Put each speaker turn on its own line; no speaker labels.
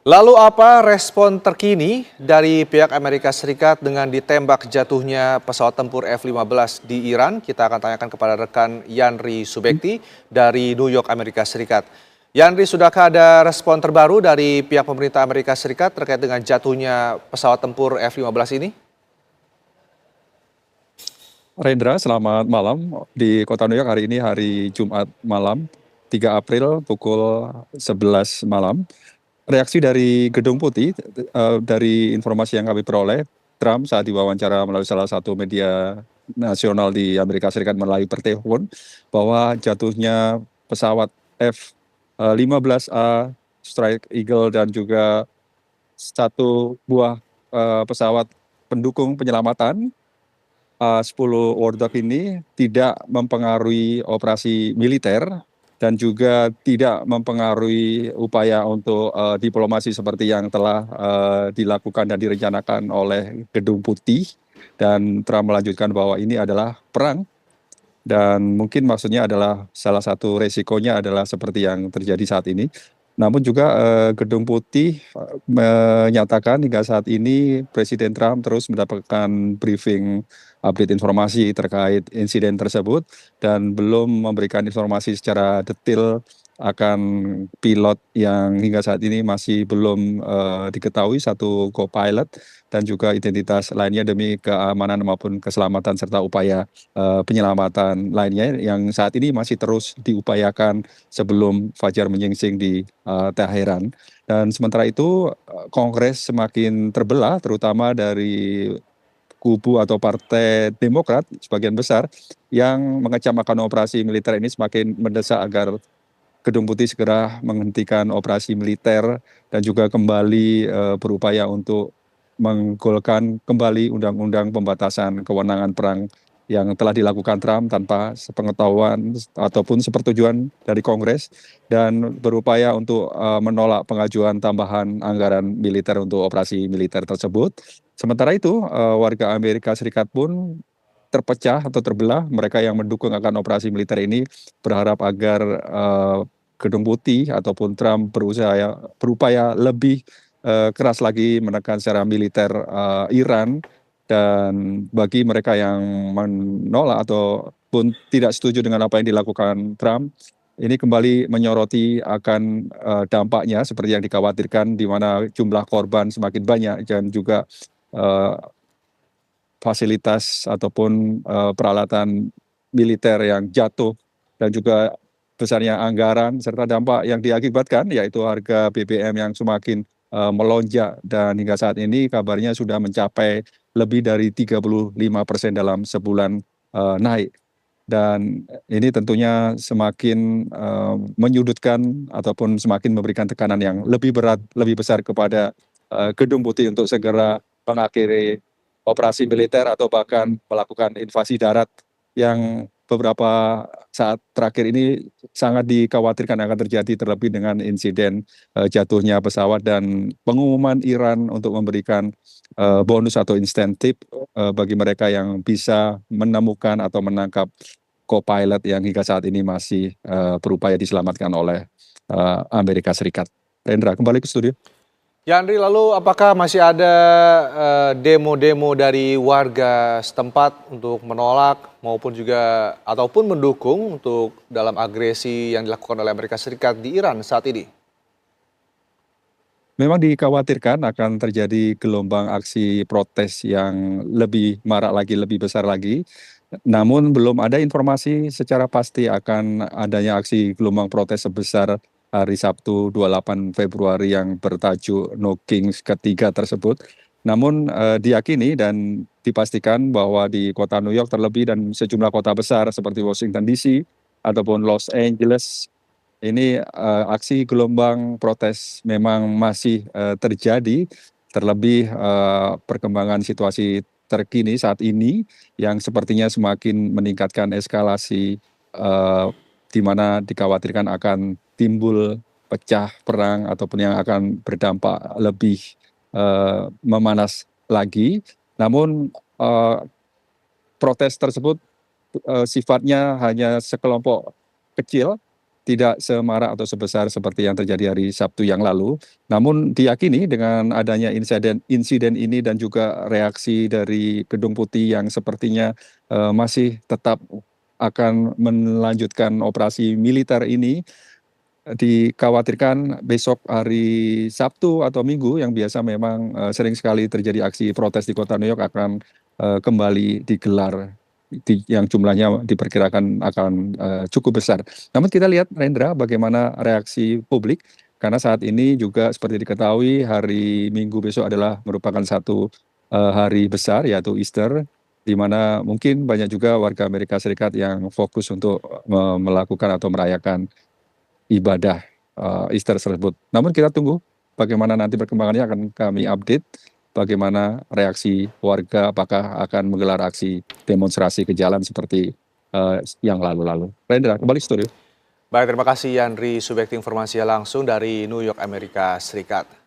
Lalu apa respon terkini dari pihak Amerika Serikat dengan ditembak jatuhnya pesawat tempur F-15 di Iran? Kita akan tanyakan kepada rekan Yanri Subekti dari New York, Amerika Serikat. Yanri, sudahkah ada respon terbaru dari pihak pemerintah Amerika Serikat terkait dengan jatuhnya pesawat tempur F-15 ini?
Rendra, selamat malam. Di kota New York hari ini hari Jumat malam, 3 April pukul 11 malam. Reaksi dari Gedung Putih, dari informasi yang kami peroleh, Trump saat diwawancara melalui salah satu media nasional di Amerika Serikat melalui pertelepon bahwa jatuhnya pesawat F-15A Strike Eagle dan juga satu buah pesawat pendukung penyelamatan A-10 Wardog ini tidak mempengaruhi operasi militer dan juga tidak mempengaruhi upaya untuk diplomasi seperti yang telah dilakukan dan direncanakan oleh Gedung Putih. Dan Trump melanjutkan bahwa ini adalah perang dan mungkin maksudnya adalah salah satu resikonya adalah seperti yang terjadi saat ini. Namun juga Gedung Putih menyatakan hingga saat ini Presiden Trump terus mendapatkan briefing update informasi terkait insiden tersebut dan belum memberikan informasi secara detail akan pilot yang hingga saat ini masih belum diketahui, satu co-pilot dan juga identitas lainnya demi keamanan maupun keselamatan serta upaya penyelamatan lainnya yang saat ini masih terus diupayakan sebelum fajar menyingsing di Teheran. Dan sementara itu Kongres semakin terbelah terutama dari kubu atau Partai Demokrat sebagian besar yang mengecam akan operasi militer ini semakin mendesak agar Gedung Putih segera menghentikan operasi militer dan juga kembali berupaya untuk menggolkan kembali undang-undang pembatasan kewenangan perang yang telah dilakukan Trump tanpa sepengetahuan ataupun sepersetujuan dari Kongres dan berupaya untuk menolak pengajuan tambahan anggaran militer untuk operasi militer tersebut. Sementara itu warga Amerika Serikat pun terpecah atau terbelah. Mereka yang mendukung akan operasi militer ini berharap agar Gedung Putih ataupun Trump berupaya lebih keras lagi menekan secara militer Iran. Dan bagi mereka yang menolak ataupun tidak setuju dengan apa yang dilakukan Trump, ini kembali menyoroti akan dampaknya seperti yang dikhawatirkan di mana jumlah korban semakin banyak dan juga fasilitas ataupun peralatan militer yang jatuh dan juga besarnya anggaran serta dampak yang diakibatkan yaitu harga BBM yang semakin melonjak dan hingga saat ini kabarnya sudah mencapai lebih dari 35% dalam sebulan naik. Dan ini tentunya semakin menyudutkan ataupun semakin memberikan tekanan yang lebih berat, lebih besar kepada Gedung Putih untuk segera mengakhiri operasi militer atau bahkan melakukan invasi darat yang beberapa saat terakhir ini sangat dikhawatirkan akan terjadi terlebih dengan insiden jatuhnya pesawat dan pengumuman Iran untuk memberikan bonus atau insentif bagi mereka yang bisa menemukan atau menangkap co-pilot yang hingga saat ini masih berupaya diselamatkan oleh Amerika Serikat. Rendra, kembali ke studio.
Yandri, lalu apakah masih ada demo-demo dari warga setempat untuk menolak maupun juga ataupun mendukung untuk dalam agresi yang dilakukan oleh Amerika Serikat di Iran saat ini?
Memang dikhawatirkan akan terjadi gelombang aksi protes yang lebih marak lagi, lebih besar lagi. Namun belum ada informasi secara pasti akan adanya aksi gelombang protes sebesar hari Sabtu 28 Februari yang bertajuk No Kings ketiga tersebut. Namun diyakini dan dipastikan bahwa di kota New York terlebih dan sejumlah kota besar seperti Washington DC ataupun Los Angeles, ini aksi gelombang protes memang masih terjadi, terlebih perkembangan situasi terkini saat ini yang sepertinya semakin meningkatkan eskalasi di mana dikhawatirkan akan timbul pecah perang ataupun yang akan berdampak lebih memanas lagi. Namun protes tersebut sifatnya hanya sekelompok kecil tidak semarak atau sebesar seperti yang terjadi hari Sabtu yang lalu. Namun diyakini dengan adanya insiden ini dan juga reaksi dari Gedung Putih yang sepertinya masih tetap akan melanjutkan operasi militer ini, dikhawatirkan besok hari Sabtu atau Minggu yang biasa memang sering sekali terjadi aksi protes di kota New York akan kembali digelar, yang jumlahnya diperkirakan akan cukup besar. Namun kita lihat, Rendra, bagaimana reaksi publik, karena saat ini juga seperti diketahui hari Minggu besok adalah merupakan satu hari besar, yaitu Easter, di mana mungkin banyak juga warga Amerika Serikat yang fokus untuk melakukan atau merayakan ibadah Easter tersebut. Namun kita tunggu bagaimana nanti perkembangannya, akan kami update bagaimana reaksi warga, apakah akan menggelar aksi demonstrasi ke jalan seperti yang lalu-lalu. Rendra, kembali studio.
Baik, terima kasih Yandri Subekti informasinya langsung dari New York, Amerika Serikat.